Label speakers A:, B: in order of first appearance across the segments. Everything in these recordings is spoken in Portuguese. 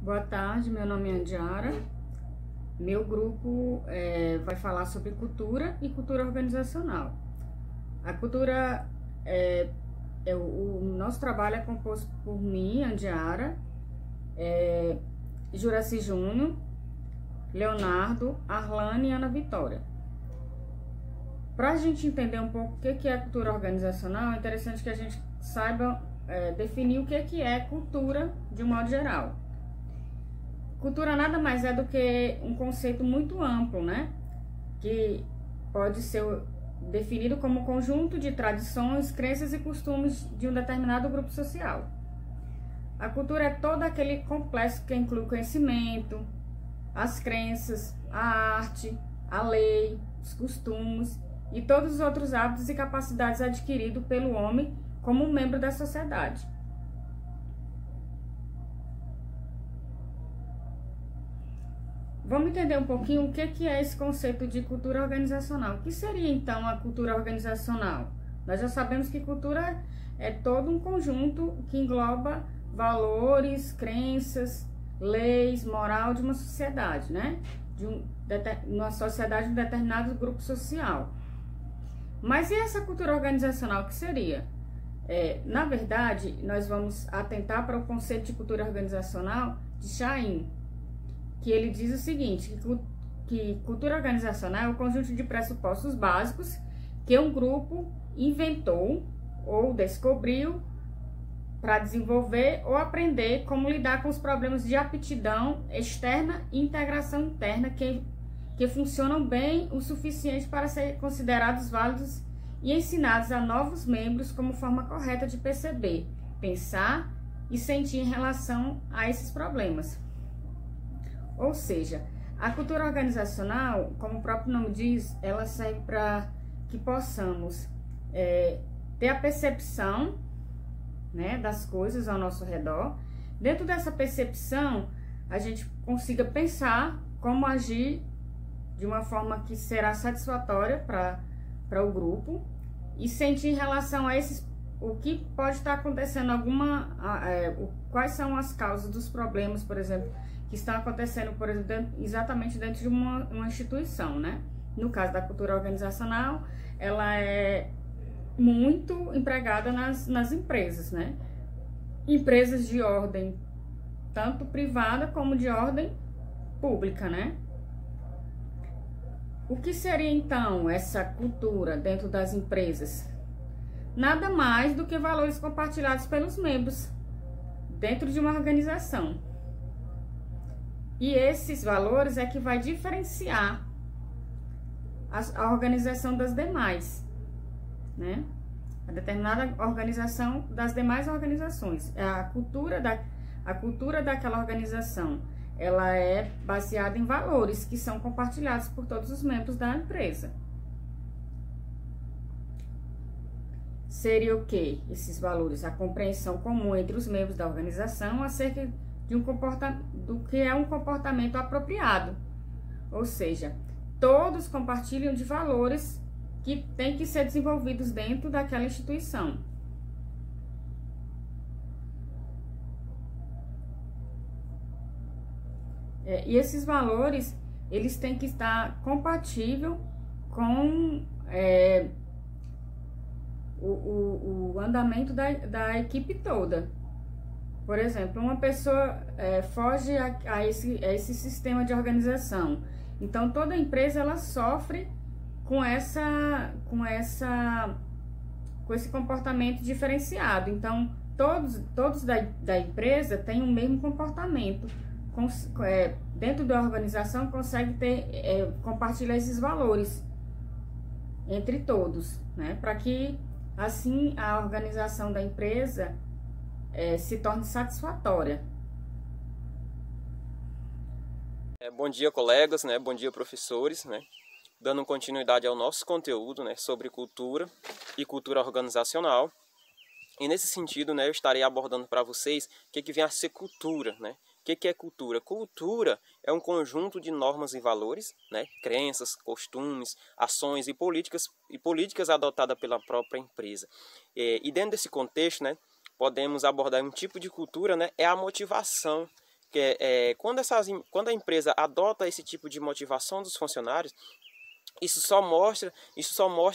A: Boa tarde, meu nome é Andiara. Meu grupo vai falar sobre cultura e cultura organizacional. A cultura, o nosso trabalho é composto por mim, Andiara, Juraci Júnior, Leonardo, Arlane e Ana Vitória. Para a gente entender um pouco o que é cultura organizacional, é interessante que a gente saiba definir o que é cultura de um modo geral. Cultura nada mais é do que um conceito muito amplo, né? Que pode ser definido como conjunto de tradições, crenças e costumes de um determinado grupo social. A cultura é todo aquele complexo que inclui o conhecimento, as crenças, a arte, a lei, os costumes e todos os outros hábitos e capacidades adquiridos pelo homem como um membro da sociedade. Vamos entender um pouquinho o que é esse conceito de cultura organizacional. O que seria, então, a cultura organizacional? Nós já sabemos que cultura é todo um conjunto que engloba valores, crenças, leis, moral de uma sociedade, né? Uma sociedade de um determinado grupo social. Mas e essa cultura organizacional, o que seria? Na verdade, nós vamos atentar para o conceito de cultura organizacional de Chahine, que ele diz o seguinte, que cultura organizacional é o conjunto de pressupostos básicos que um grupo inventou ou descobriu para desenvolver ou aprender como lidar com os problemas de aptidão externa e integração interna que funcionam bem o suficiente para serem considerados válidos e ensinados a novos membros como forma correta de perceber, pensar e sentir em relação a esses problemas. Ou seja, a cultura organizacional, como o próprio nome diz, ela serve para que possamos ter a percepção, né, das coisas ao nosso redor. Dentro dessa percepção, a gente consiga pensar como agir de uma forma que será satisfatória para o grupo e sentir em relação a o que pode estar acontecendo, quais são as causas dos problemas, por exemplo, que estão acontecendo, por exemplo, exatamente dentro de uma instituição, né? No caso da cultura organizacional, ela é muito empregada nas empresas, né? Empresas de ordem tanto privada como de ordem pública, né? O que seria, então, essa cultura dentro das empresas? Nada mais do que valores compartilhados pelos membros dentro de uma organização. E esses valores é que vai diferenciar a organização das demais, né? A determinada organização das demais organizações. A cultura daquela organização, ela é baseada em valores que são compartilhados por todos os membros da empresa. Seria o quê? Esses valores? A compreensão comum entre os membros da organização acerca do que é um comportamento apropriado. Ou seja, todos compartilham de valores que têm que ser desenvolvidos dentro daquela instituição. E esses valores, eles têm que estar compatíveis com o andamento da equipe toda. Por exemplo, uma pessoa foge a esse sistema de organização. Então, toda empresa ela sofre com esse comportamento diferenciado. Então, todos da empresa têm o mesmo comportamento. Dentro da organização, consegue compartilhar esses valores entre todos, né? Para que, assim, a organização da empresa se torne satisfatória.
B: Bom dia, colegas, né? Bom dia, professores, né? Dando continuidade ao nosso conteúdo, né, sobre cultura e cultura organizacional. E nesse sentido, né, eu estarei abordando para vocês o que vem a ser cultura, né? O que é cultura? Cultura é um conjunto de normas e valores, né, crenças, costumes, ações e políticas adotadas pela própria empresa. E dentro desse contexto, né, podemos abordar um tipo de cultura, né, é a motivação quando a empresa adota esse tipo de motivação dos funcionários, isso só mostra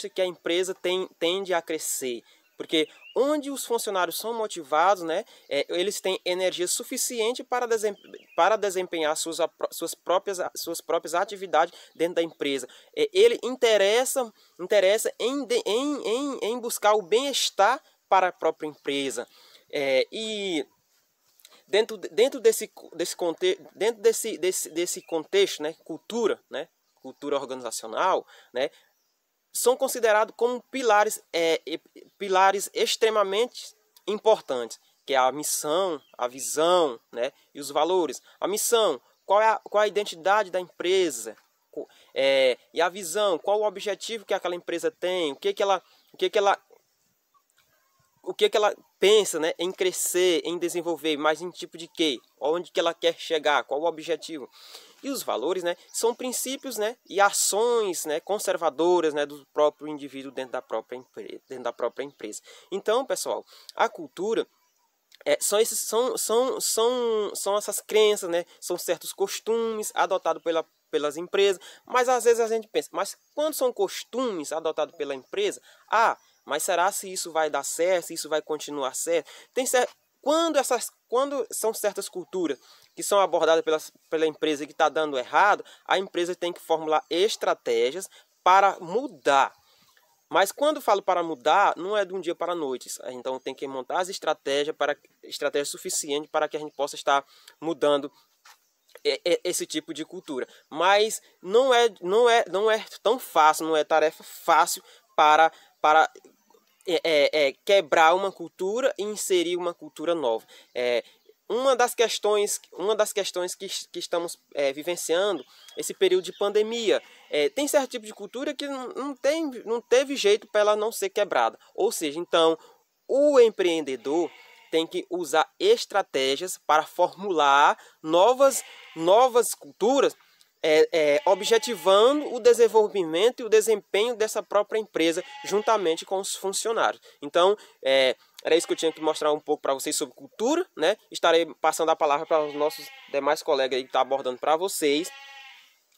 B: que a empresa tende a crescer. Porque onde os funcionários são motivados, né, eles têm energia suficiente para desempenhar suas próprias atividades dentro da empresa. Ele interessa em buscar o bem-estar para a própria empresa. E dentro desse contexto, né, cultura organizacional, né, são considerados como pilares extremamente importantes, que é a missão, a visão, né, e os valores. A missão, qual é a identidade da empresa, e a visão, qual o objetivo que aquela empresa tem, o que ela pensa, né, em crescer, em desenvolver, mas em tipo de quê? Onde que ela quer chegar, qual o objetivo. E os valores, né, são princípios, né, e ações, né, conservadoras, né, do próprio indivíduo dentro da própria empresa. Então, pessoal, a cultura são essas crenças, né, são certos costumes adotados pelas empresas, mas às vezes a gente pensa, mas quando são costumes adotados pela empresa, mas será se isso vai dar certo, se isso vai continuar certo? Quando são certas culturas que são abordadas pela empresa e que está dando errado, a empresa tem que formular estratégias para mudar. Mas quando falo para mudar, não é de um dia para a noite. Então tem que montar as estratégias suficientes para que a gente possa estar mudando esse tipo de cultura. Mas não é tão fácil, não é tarefa fácil para quebrar uma cultura e inserir uma cultura nova. Uma das questões que estamos vivenciando esse período de pandemia, tem certo tipo de cultura que não teve jeito para ela não ser quebrada. Ou seja, então o empreendedor tem que usar estratégias para formular novas culturas, objetivando o desenvolvimento e o desempenho dessa própria empresa juntamente com os funcionários. Então, era isso que eu tinha que mostrar um pouco para vocês sobre cultura, né? Estarei passando a palavra para os nossos demais colegas aí que estão abordando para vocês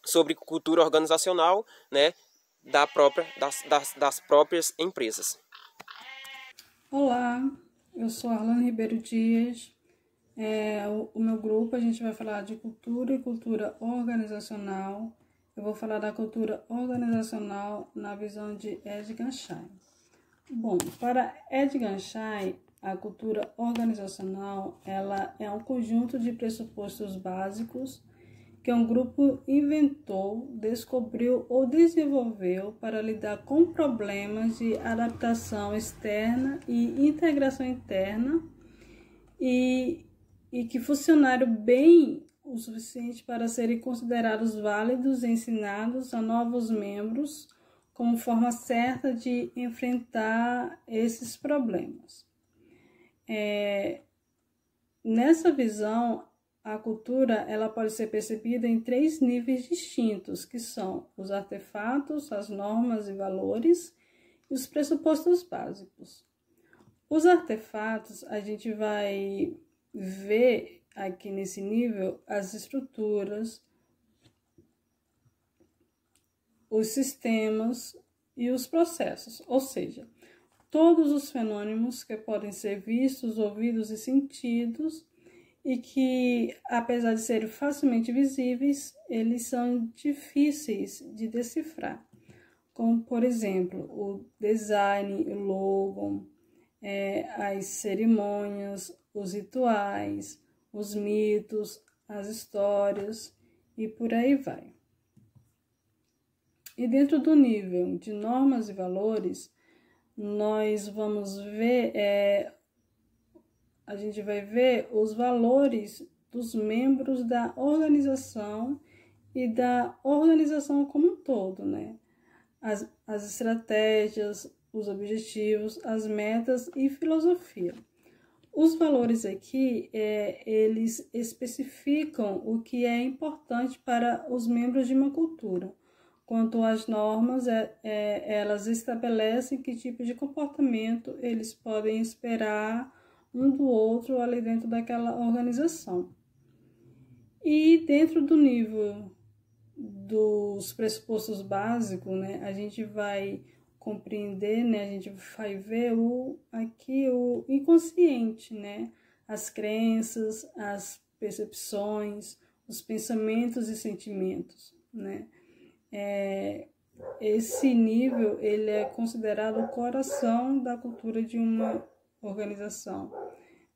B: sobre cultura organizacional, né? Das próprias empresas.
C: Olá, eu sou Arlane Ribeiro Dias. O meu grupo, a gente vai falar de cultura e cultura organizacional. Eu vou falar da cultura organizacional na visão de Edgar Schein. Bom, para Edgar Schein, a cultura organizacional ela é um conjunto de pressupostos básicos que um grupo inventou, descobriu ou desenvolveu para lidar com problemas de adaptação externa e integração interna e que funcionaram bem o suficiente para serem considerados válidos e ensinados a novos membros como forma certa de enfrentar esses problemas. Nessa visão, a cultura ela pode ser percebida em 3 níveis distintos, que são os artefatos, as normas e valores e os pressupostos básicos. Os artefatos, a gente vai ver aqui nesse nível as estruturas, os sistemas e os processos, ou seja, todos os fenômenos que podem ser vistos, ouvidos e sentidos e que, apesar de serem facilmente visíveis, eles são difíceis de decifrar, como, por exemplo, o design, o logo, as cerimônias, os rituais, os mitos, as histórias e por aí vai. E dentro do nível de normas e valores, nós vamos ver, a gente vai ver os valores dos membros da organização e da organização como um todo, né? As estratégias, os objetivos, as metas e filosofia. Os valores aqui, eles especificam o que é importante para os membros de uma cultura. Quanto às normas, elas estabelecem que tipo de comportamento eles podem esperar um do outro ali dentro daquela organização. E dentro do nível dos pressupostos básicos, né, a gente vai compreender, né, a gente vai ver o inconsciente, né, as crenças, as percepções, os pensamentos e sentimentos, né. Esse nível, ele é considerado o coração da cultura de uma organização,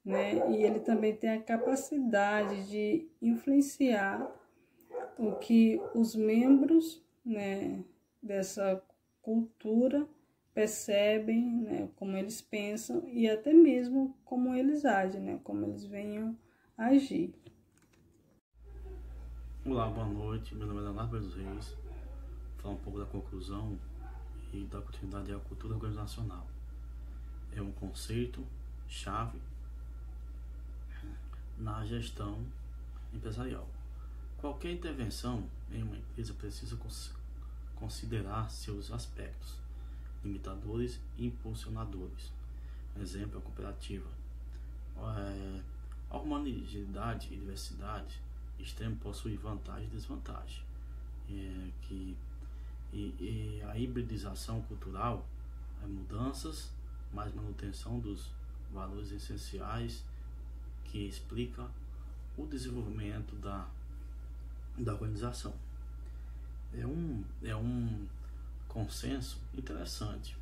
C: né, e ele também tem a capacidade de influenciar o que os membros, né, dessa cultura percebem, né, como eles pensam e até mesmo como eles agem, né, como eles venham a agir.
D: Olá, boa noite. Meu nome é Leonardo Bezos Reis. Vou falar um pouco da conclusão e da continuidade da cultura organizacional. É um conceito-chave na gestão empresarial. Qualquer intervenção em uma empresa precisa considerar seus aspectos limitadores e impulsionadores. Exemplo, a cooperativa. A homogeneidade e diversidade extrema possui vantagem e desvantagem. E a hibridização cultural é mudanças, mais manutenção dos valores essenciais, que explica o desenvolvimento da organização. É um consenso interessante,